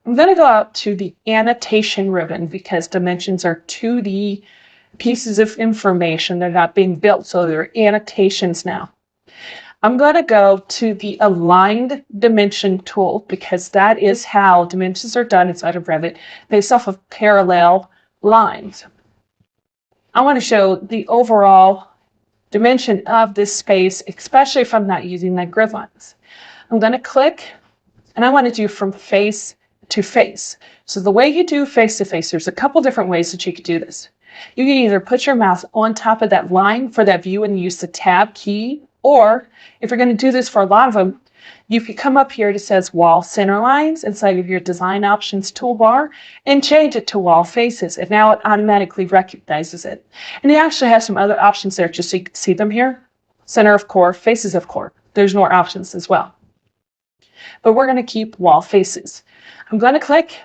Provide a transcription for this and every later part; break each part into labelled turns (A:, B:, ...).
A: I'm going to go out to the annotation ribbon because dimensions are 2D pieces of information. They're not being built, so they're annotations now. I'm going to go to the aligned dimension tool because that is how dimensions are done inside of Revit based off of parallel lines. I want to show the overall dimension of this space, especially if I'm not using my grid lines. I'm going to click, and I want to do from face to face. So the way you do face to face, there's a couple different ways that you could do this. You can either put your mouse on top of that line for that view and use the tab key, or if you're going to do this for a lot of them, you can come up here that says wall center lines inside of your design options toolbar and change it to wall faces, and now it automatically recognizes it. And it actually has some other options there, just so you can see them here. Center of core, faces of core. There's more options as well. But we're going to keep wall faces. I'm going to click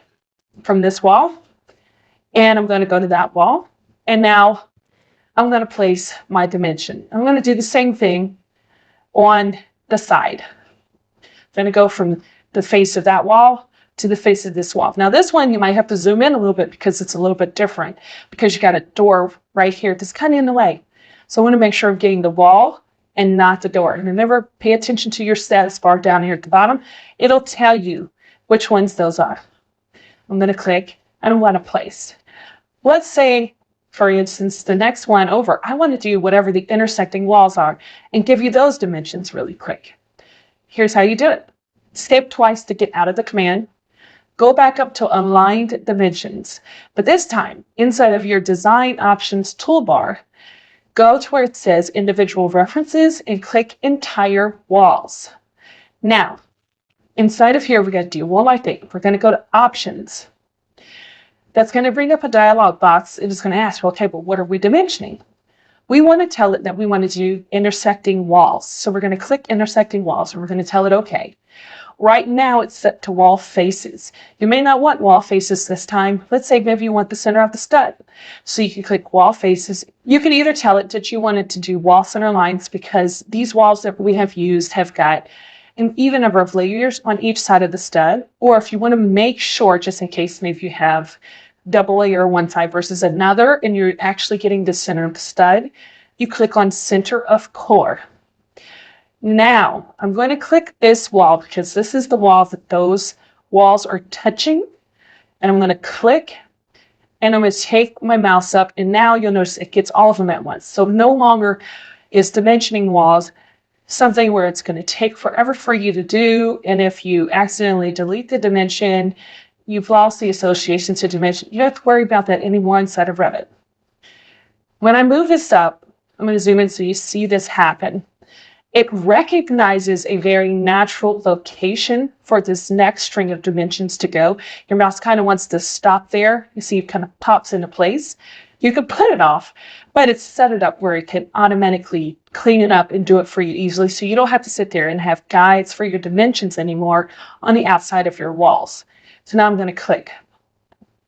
A: from this wall, and I'm going to go to that wall. And now I'm going to place my dimension. I'm going to do the same thing on the side. I'm going to go from the face of that wall to the face of this wall. Now this one you might have to zoom in a little bit because it's a little bit different, because you got a door right here that's kind of in the way. So I want to make sure I'm getting the wall and not the door. And remember, pay attention to your status bar down here at the bottom. It'll tell you which ones those are. I'm going to click and I want to place. Let's say, for instance, the next one over, I want to do whatever the intersecting walls are and give you those dimensions really quick. Here's how you do it. Skip twice to get out of the command. Go back up to aligned dimensions. But this time, inside of your design options toolbar, go to where it says individual references and click entire walls. Now, inside of here, we got to do one more thing. We're going to go to options. That's going to bring up a dialog box. It is going to ask, well, okay, but what are we dimensioning? We want to tell it that we want to do intersecting walls. So we're going to click intersecting walls and we're going to tell it okay. Right now it's set to wall faces. You may not want wall faces this time. Let's say maybe you want the center of the stud. So you can click wall faces. You can either tell it that you want it to do wall center lines because these walls that we have used have got an even number of layers on each side of the stud. Or if you want to make sure, just in case maybe you have double layer one side versus another and you're actually getting the center of the stud, you click on center of core. Now I'm going to click this wall because this is the wall that those walls are touching, and I'm going to click and I'm going to take my mouse up, and now you'll notice it gets all of them at once. So no longer is dimensioning walls something where it's going to take forever for you to do, and if you accidentally delete the dimension, you've lost the association to dimension. You don't have to worry about that anymore inside of Revit. When I move this up, I'm going to zoom in so you see this happen. It recognizes a very natural location for this next string of dimensions to go. Your mouse kind of wants to stop there. You see it kind of pops into place. You can put it off, but it's set it up where it can automatically clean it up and do it for you easily, so you don't have to sit there and have guides for your dimensions anymore on the outside of your walls. So now I'm going to click.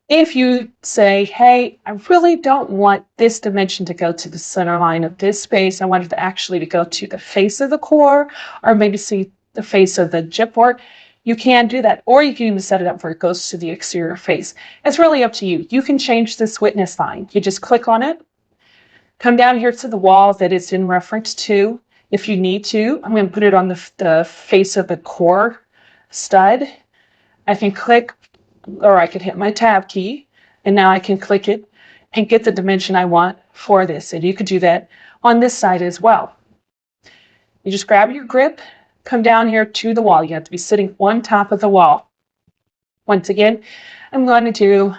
A: If you say, hey, I really don't want this dimension to go to the center line of this space, I want it to actually go to the face of the core, or maybe see the face of the chipboard, you can do that. Or you can even set it up where it goes to the exterior face. It's really up to you. You can change this witness line. You just click on it, come down here to the wall that it's in reference to. If you need to, I'm going to put it on the face of the core stud. I can click, or I could hit my tab key, and now I can click it and get the dimension I want for this. And you could do that on this side as well. You just grab your grip, come down here to the wall. You have to be sitting on top of the wall. Once again, I'm going to do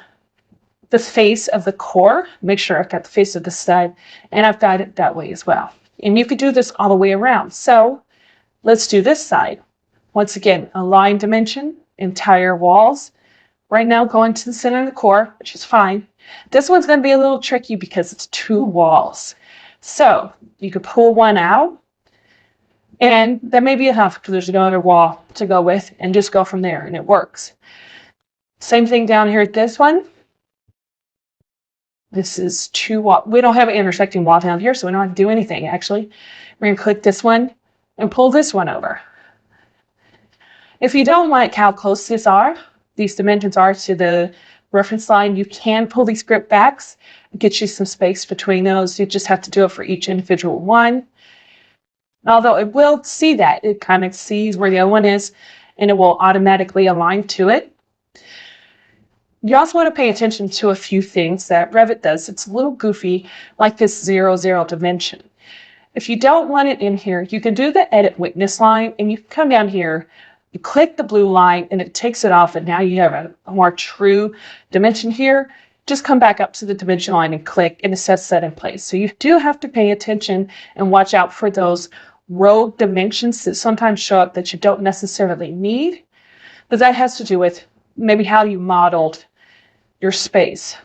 A: the face of the core, make sure I've got the face of the stud, and I've got it that way as well. And you could do this all the way around. So let's do this side. Once again, align dimension, entire walls. Right now going to the center of the core, which is fine. This one's going to be a little tricky because it's two walls. So you could pull one out, and that may be enough because there's no other wall to go with, and just go from there, and it works. Same thing down here at this one. This is two wall. We don't have an intersecting wall down here, so we don't have to do anything, actually. We're going to click this one and pull this one over. If you don't like how close these are, these dimensions are to the reference line. You can pull these script backs, get you some space between those. You just have to do it for each individual one. Although it will see that, it kind of sees where the other one is, and it will automatically align to it. You also want to pay attention to a few things that Revit does. It's a little goofy, like this 0, 0 dimension. If you don't want it in here, you can do the edit weakness line, and you can come down here, you click the blue line, and it takes it off, and now you have a more true dimension here. Just come back up to the dimension line and click, and it sets that in place. So you do have to pay attention and watch out for those rogue dimensions that sometimes show up that you don't necessarily need, but that has to do with maybe how you modeled your space.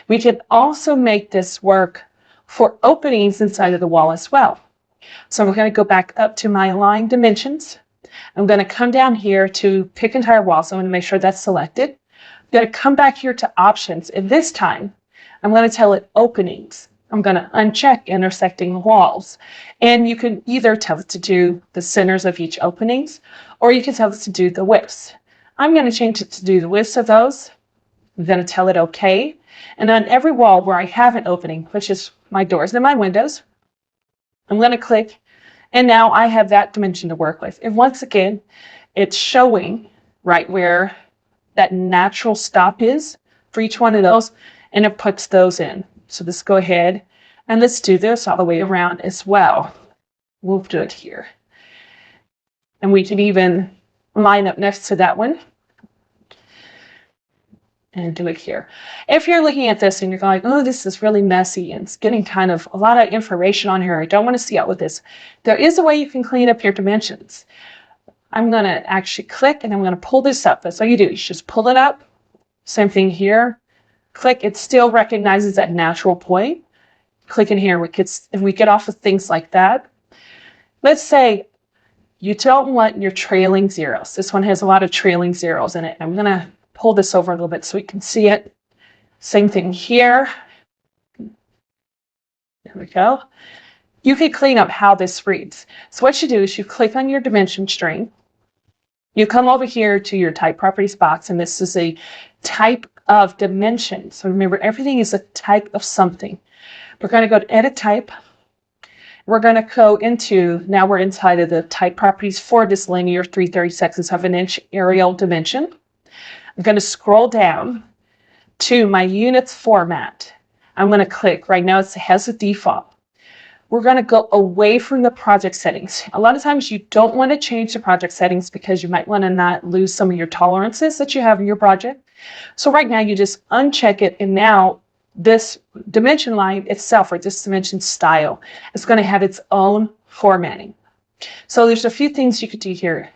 A: We can also make this work for openings inside of the wall as well. So I'm going to go back up to my line dimensions. I'm going to come down here to pick entire wall, so I'm going to make sure that's selected. I'm going to come back here to options, and this time I'm going to tell it openings. I'm going to uncheck intersecting walls, and you can either tell it to do the centers of each openings, or you can tell it to do the widths. I'm going to change it to do the widths of those. I'm going to tell it OK, and on every wall where I have an opening, which is my doors and my windows, I'm going to click, and now I have that dimension to work with. And once again, it's showing right where that natural stop is for each one of those, and it puts those in. So let's go ahead and let's do this all the way around as well. We'll do it here. And we can even line up next to that one and do it here. If you're looking at this and you're going, oh, this is really messy and it's getting kind of a lot of information on here, I don't want to see out with this, there is a way you can clean up your dimensions. I'm going to actually click, and I'm going to pull this up. That's all you do. You just pull it up. Same thing here. Click. It still recognizes that natural point. Click in here. And we get off of things like that. Let's say you don't want your trailing zeros. This one has a lot of trailing zeros in it. I'm going to pull this over a little bit so we can see it. Same thing here. There we go. You can clean up how this reads. So what you do is you click on your dimension string. You come over here to your type properties box, and this is a type of dimension. So remember, everything is a type of something. We're going to go to edit type. We're going to go into, now we're inside of the type properties for this linear 3/32 of an inch aerial dimension. I'm going to scroll down to my units format. I'm going to click. Right now it has a default. We're going to go away from the project settings. A lot of times you don't want to change the project settings because you might want to not lose some of your tolerances that you have in your project. So right now you just uncheck it, and now this dimension line itself, or this dimension style, is going to have its own formatting. So there's a few things you could do here.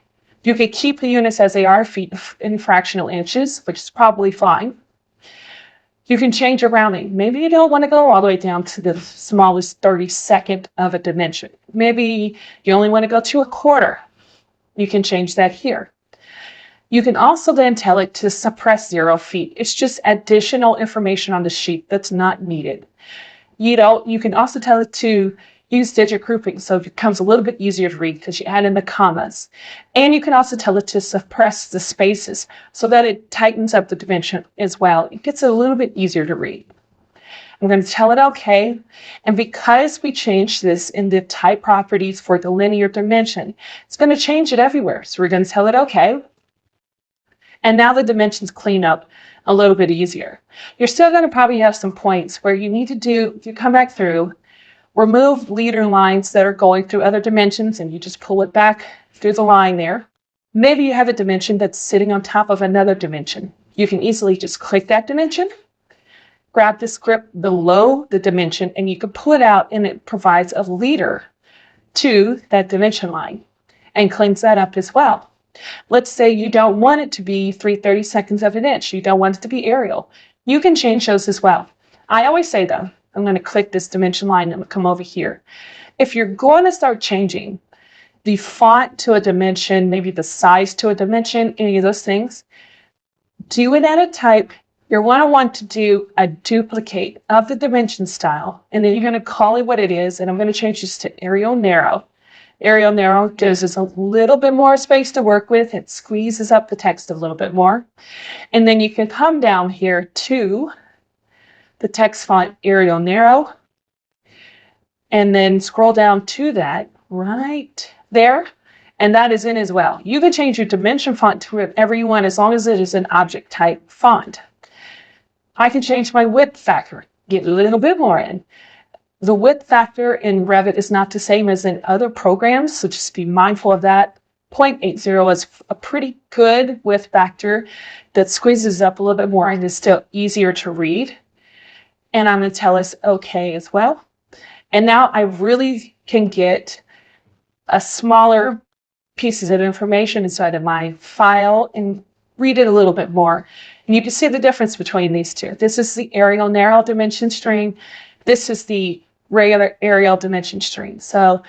A: You could keep the units as they are, feet in fractional inches, which is probably fine. You can change your rounding. Maybe you don't want to go all the way down to the smallest 32nd of a dimension. Maybe you only want to go to a quarter. You can change that here. You can also then tell it to suppress 0 feet. It's just additional information on the sheet that's not needed. You can also tell it to use digit grouping, so it becomes a little bit easier to read because you add in the commas. And you can also tell it to suppress the spaces so that it tightens up the dimension as well. It gets a little bit easier to read. I'm going to tell it OK. And because we changed this in the type properties for the linear dimension, it's going to change it everywhere. So we're going to tell it OK. And now the dimensions clean up a little bit easier. You're still going to probably have some points where you need to do, if you come back through, remove leader lines that are going through other dimensions, and you just pull it back through the line there. Maybe you have a dimension that's sitting on top of another dimension. You can easily just click that dimension, grab the script below the dimension, and you can pull it out, and it provides a leader to that dimension line and cleans that up as well. Let's say you don't want it to be 3/32 of an inch. You don't want it to be aerial. You can change those as well. I always say though, I'm going to click this dimension line and come over here. If you're going to start changing the font to a dimension, maybe the size to a dimension, any of those things, do it at a type. You're going to want to do a duplicate of the dimension style, and then you're going to call it what it is, and I'm going to change this to Arial Narrow. Arial Narrow gives us a little bit more space to work with. It squeezes up the text a little bit more. And then you can come down here to the text font Arial Narrow and then scroll down to that right there. And that is in as well. You can change your dimension font to whatever you want as long as it is an object type font. I can change my width factor, get a little bit more in. The width factor in Revit is not the same as in other programs, so just be mindful of that. 0.80 is a pretty good width factor that squeezes up a little bit more and is still easier to read. And I'm going to tell us OK as well. And now I really can get a smaller pieces of information inside of my file and read it a little bit more. And you can see the difference between these two. This is the Arial Narrow dimension string. This is the regular Arial dimension string. So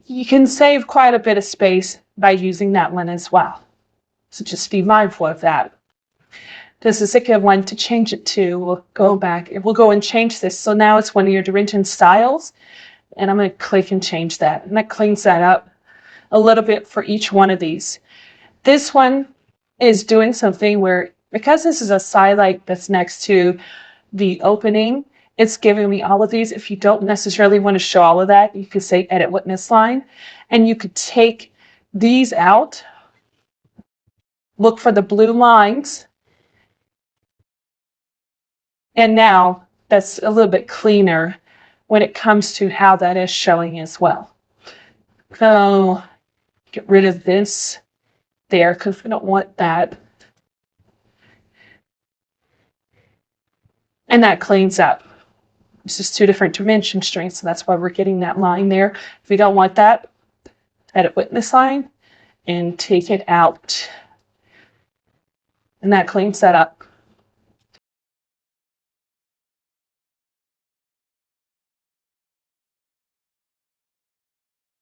A: you can save quite a bit of space by using that one as well. So just be mindful of that. This is a good one to change it to. We'll go back and we'll go and change this. So now it's one of your dimension styles. And I'm going to click and change that. And that cleans that up a little bit for each one of these. This one is doing something where, because this is a skylight that's next to the opening, it's giving me all of these. If you don't necessarily want to show all of that, you could say edit witness line, and you could take these out, look for the blue lines, and now that's a little bit cleaner when it comes to how that is showing as well. So get rid of this there because we don't want that. And that cleans up. It's just two different dimension strings, so that's why we're getting that line there. If we don't want that, edit witness line and take it out. And that cleans that up.